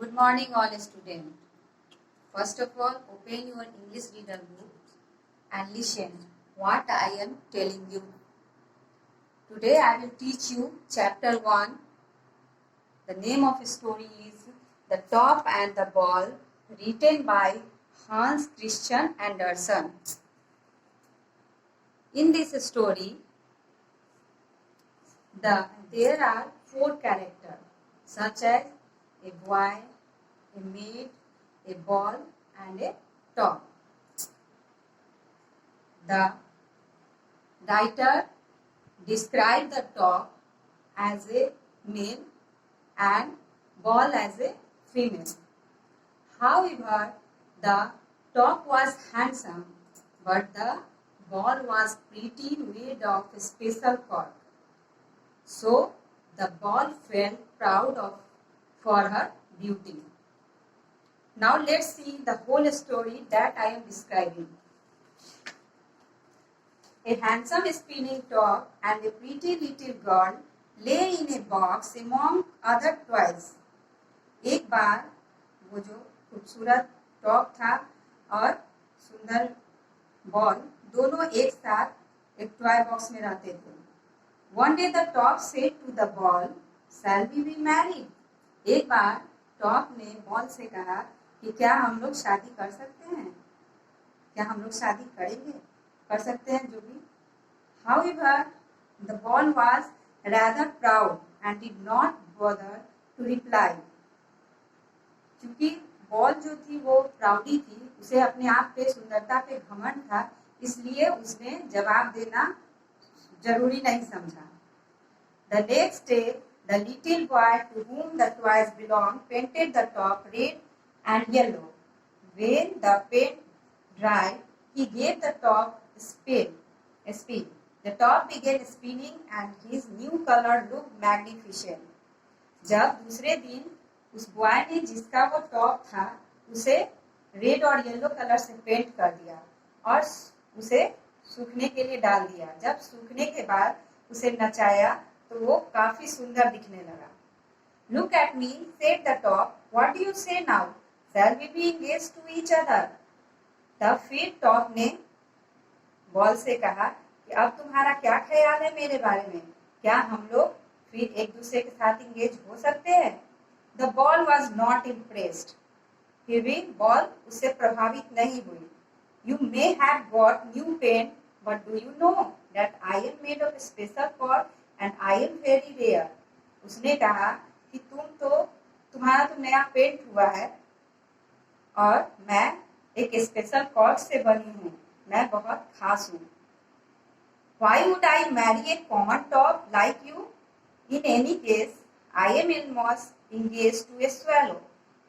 Good morning, all students. First of all, open your English reader book and listen what I am telling you. Today I will teach you chapter 1. The name of the story is The Top and the Ball, written by Hans Christian Andersen. In this story, there are 4 characters such as a boy, a maid, a ball and a top. The writer described the top as a male and ball as a female. However, the top was handsome, but the ball was pretty made of a special cork. So the ball felt proud for her beauty. Now let's see the whole story that I am describing. A handsome spinning top and a pretty little girl lay in a box among other toys. एक बार वो जो खूबसूरत top था और सुंदर ball दोनों एक साथ एक टॉय बॉक्स में रहते थे. One day the top said to the ball, "Shall we be married?" एक बार टॉप ने बॉल से कहा कि क्या हम लोग शादी कर सकते हैं? क्या हम लोग शादी करेंगे? कर सकते हैं जो भी. However, the ball was rather proud and did not bother to reply. क्योंकि बॉल जो थी वो प्राउडी थी, उसे अपने आप पे सुंदरता पे घमंड था, इसलिए उसने जवाब देना जरूरी नहीं समझा. The next day, the little boy to whom the toys belonged painted the top red and yellow. When the paint dried, he gave the top a spin. The top began spinning and his new color looked magnificent. जब दूसरे दिन उस boy ने जिसका वो top था उसे red और येलो कलर से पेंट कर दिया और उसे सूखने के लिए डाल दिया. जब सूखने के बाद उसे नचाया तो वो काफी सुंदर दिखने लगा. Look at me, said the top. What do you say now? Shall we be engaged to each other? तब फिर टॉप ने बॉल से कहा कि अब तुम्हारा क्या ख्याल है मेरे बारे में? क्या हम लोग फिर एक दूसरे के साथ इंगेज हो सकते हैं? The ball was not impressed. फिर भी बॉल उससे प्रभावित नहीं हुई. You may have got new paint, but do you know that I am made of special cork and I am very rare. उसने कहा कि तुम्हारा तो नया पेंट हुआ है और मैं एक स्पेशल कॉर्क से बनी हूँ. मैं बहुत खास हूँ. Why would I marry a common top like you? In any case, I am almost engaged to a swallow.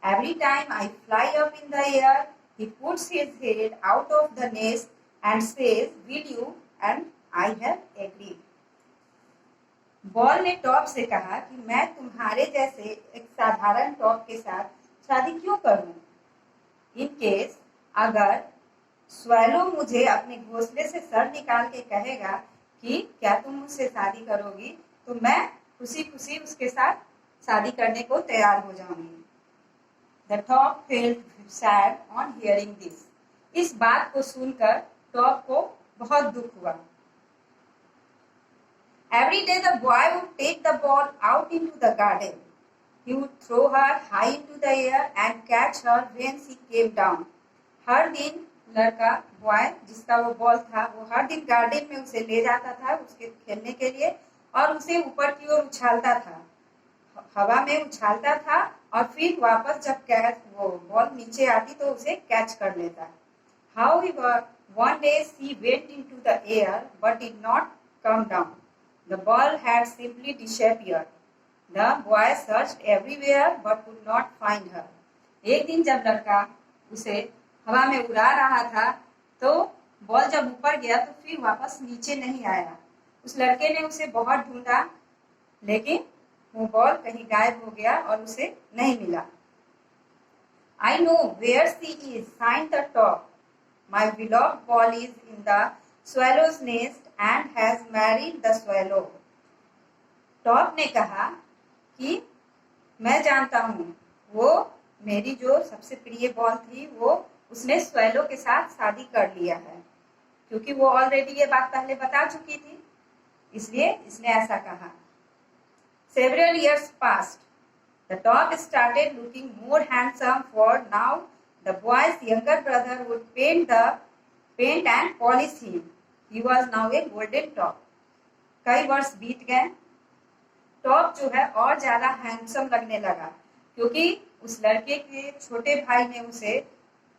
Every time I fly up in the air, he puts his head out of the nest and says, "Will you?" And I have agreed. Ball ने top से कहा कि मैं तुम्हारे जैसे एक साधारण top के साथ शादी क्यों करूं? इन केस अगर स्वैलो मुझे अपने घोंसले से सर निकाल के कहेगा कि क्या तुम मुझसे शादी करोगी, तो मैं खुशी खुशी उसके साथ शादी करने को तैयार हो जाऊंगी. The top felt sad on hearing this. इस बात को सुनकर टॉप को बहुत दुख हुआ. Every day the boy would take the ball out into the garden. He would throw her high into the air and catch her when she came down. हर दिन लड़का बॉय जिसका वो बॉल था वो हर दिन गार्डन में उसे ले जाता था उसके खेलने के लिए और उसे ऊपर की ओर उछालता था, हवा में उछालता था और फिर वापस जब वो बॉल नीचे आती तो उसे कैच कर लेता. However, one day she went into the air but did not come down. The ball had simply disappeared. The boy searched everywhere but could not find her. एक दिन जब लड़का उसे हवा में उड़ा रहा था तो बॉल जब ऊपर गया तो फिर वापस नीचे नहीं आया. उस लड़के ने उसे बहुत ढूंढा लेकिन वो बॉल कहीं गायब हो गया और उसे नहीं मिला. I know where she is, sighed the top. My beloved ball is in the swallow's nest and has married the swallow. Top ने कहा कि मैं जानता हूँ वो मेरी जो सबसे प्रिय बॉल थी वो उसने स्वेलो के साथ शादी कर लिया है, क्योंकि वो ऑलरेडी ये बात पहले बता चुकी थी, इसलिए इसने ऐसा कहा। Several years passed. The dog started looking more handsome, for now the boy's younger brother would paint and polish him. He was now a golden top. कई वर्ष बीत गए, टॉप जो है और ज्यादा हैंडसम लगने लगा, क्योंकि उस लड़के के छोटे भाई ने उसे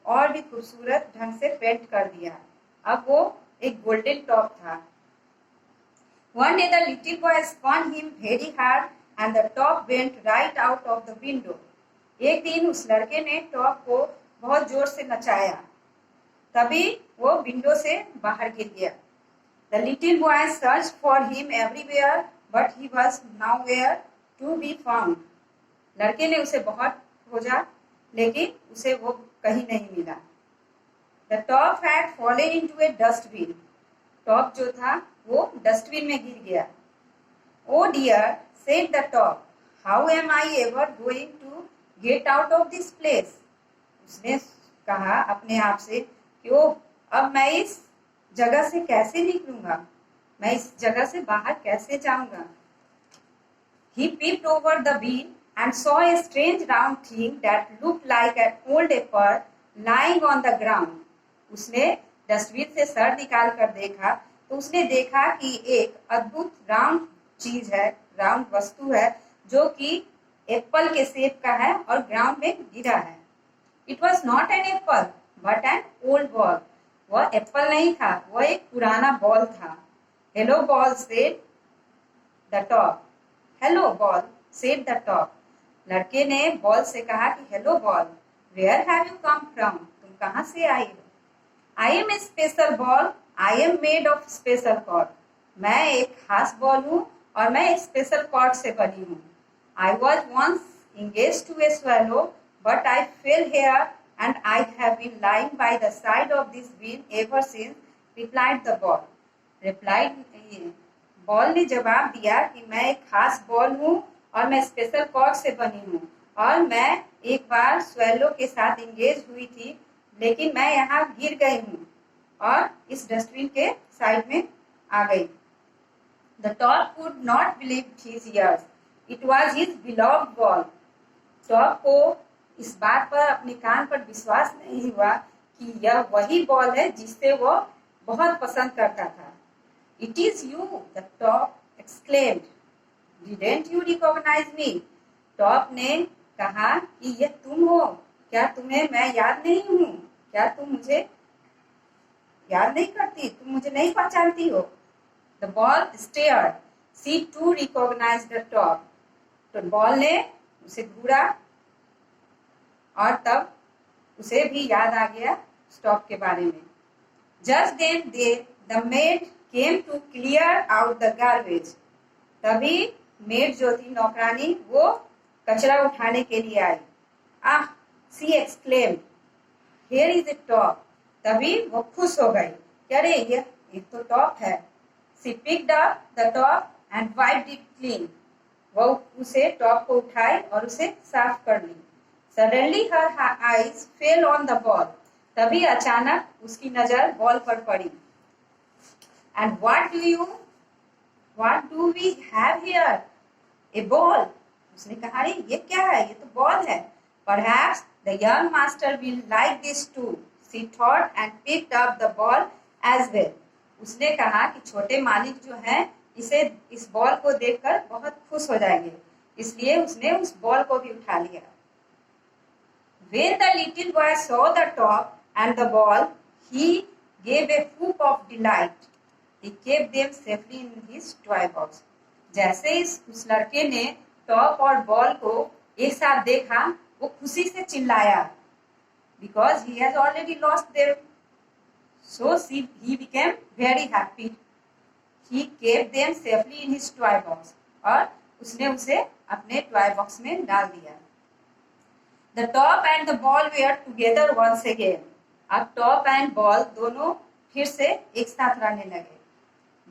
और भी खूबसूरत ढंग से पेंट कर दिया। अब वो एक गोल्डन टॉप था। One day the little boy spun him very hard and the top went right out of the window. एक दिन उस लड़के ने टॉप को बहुत जोर से नचाया, तभी वो विंडो से बाहर गिर गया। The little boy searched for him everywhere, but he was nowhere to be found. लड़के ने उसे बहुत खोजा, लेकिन उसे वो कहीं नहीं मिला। The top had fallen into a dustbin. Top जो था वो डस्टबिन में गिर गया। Oh dear, said the top, how am I ever going to get out of this place? उसने कहा अपने आप से कि ओ, अब मैं इस जगह से कैसे निकलूंगा, मैं इस जगह से बाहर कैसे जाऊंगा। He peeped over the bin and saw a strange round thing that looked like an old apple lying on the ground. उसने डस्टबिन से सर निकाल कर देखा तो उसने देखा कि एक अद्भुत राउंड चीज है, राउंड वस्तु है, जो कि एप्पल के शेप का है और ग्राउंड में गिरा है। It was not an apple but an old ball. वह एप्पल नहीं था, वह एक पुराना बॉल था। Hello ball said the top. Hello ball said the top. लड़के ने बॉल से कहा कि hello ball, where have you come from? तुम कहाँ से आई हो? I am a special ball, I am made of special cord. मैं एक खास बॉल हूँ और मैं एक स्पेशल कॉर्ड से बनी हूँ। I was once engaged to a swallow, but I fell here and I have been lying by the side of this bin ever since, replied the ball. Ball ने जवाब दिया कि मैं एक खास बॉल हूँ और मैं स्पेशल कॉर्ड से बनी हूँ, और मैं एक बार स्वेलो के साथ इंगेज हुई थी, लेकिन मैं यहाँ गिर गई हूँ और इस डस्टबिन के साइड में आ गई। The top could not believe his ears. It was his beloved ball. Top को इस बात पर, अपने कान पर विश्वास नहीं हुआ कि यह वही बॉल है जिससे वो बहुत पसंद करता था। It is you, the top exclaimed. Didn't you recognize me? Top ने कहा कि यह तुम हो, क्या तुम्हें मैं याद नहीं हूँ? क्या तुम मुझे याद नहीं करती? तुम मुझे नहीं पहचानती हो? The ball stared. She too recognized the top. तो बॉल ने उसे घूरा और तब उसे भी याद आ गया स्टॉप के बारे में। Just then the maid came to clear out the garbage. तभी मेड जो थी, नौकरानी, वो कचरा उठाने के लिए आई। आह, she exclaimed, here is a top. तभी वो खुश हो गई, अरे ये तो टॉप है। She picked up the top and wiped it clean. वो उसे टॉप को उठाई और उसे साफ कर ली। Suddenly her eyes fell on the ball. तभी अचानक उसकी नजर बॉल पर पड़ी। And what do we have here? A ball. उसने कहा, अरे ये क्या है? ये तो बॉल है। Perhaps the young master will like this too. She thought and picked up the ball as well. उसने कहा कि छोटे मालिक जो हैं इस बॉल को देखकर बहुत खुश हो जाएंगे, इसलिए उसने उस बॉल को भी उठा लिया। When the little boy saw the top and the ball, he gave a whoop of delight. He kept them safely in his toy box. जैसे उस लड़के ने टॉप और बॉल को एक साथ देखा, वो खुशी से चिल्लाया, because he has already lost them. So he became very happy. He kept them safely in his toy box. और उसने उसे अपने टॉय बॉक्स में डाल दिया। The top and the ball were together once again. अब टॉप एंड बॉल दोनों फिर से एक साथ रहने लगे।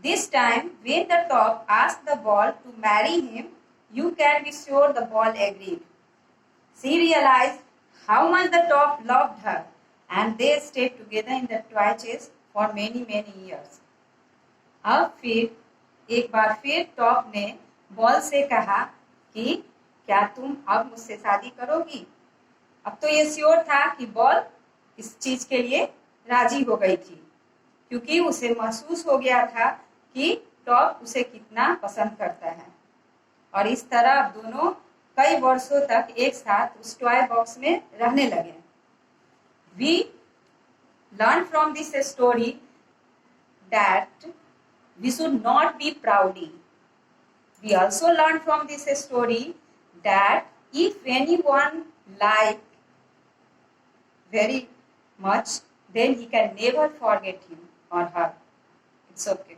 This time, when the top asked the ball to marry him, you can be sure the ball agreed. She realized how much the top loved her, and they stayed together in the toy chase for many years. अब फिर एक बार फिर top ने ball से कहा कि क्या तुम अब मुझसे शादी करोगी? अब तो ये श्योर था कि बॉल इस चीज के लिए राजी हो गई थी, क्योंकि उसे महसूस हो गया था कि टॉप उसे कितना पसंद करता है। और इस तरह अब दोनों कई वर्षों तक एक साथ उस टॉय बॉक्स में रहने लगे। We learn from this story that we should not be proudy. We also learn from this story that if anyone like very much, then he can never forget him or her. It's okay.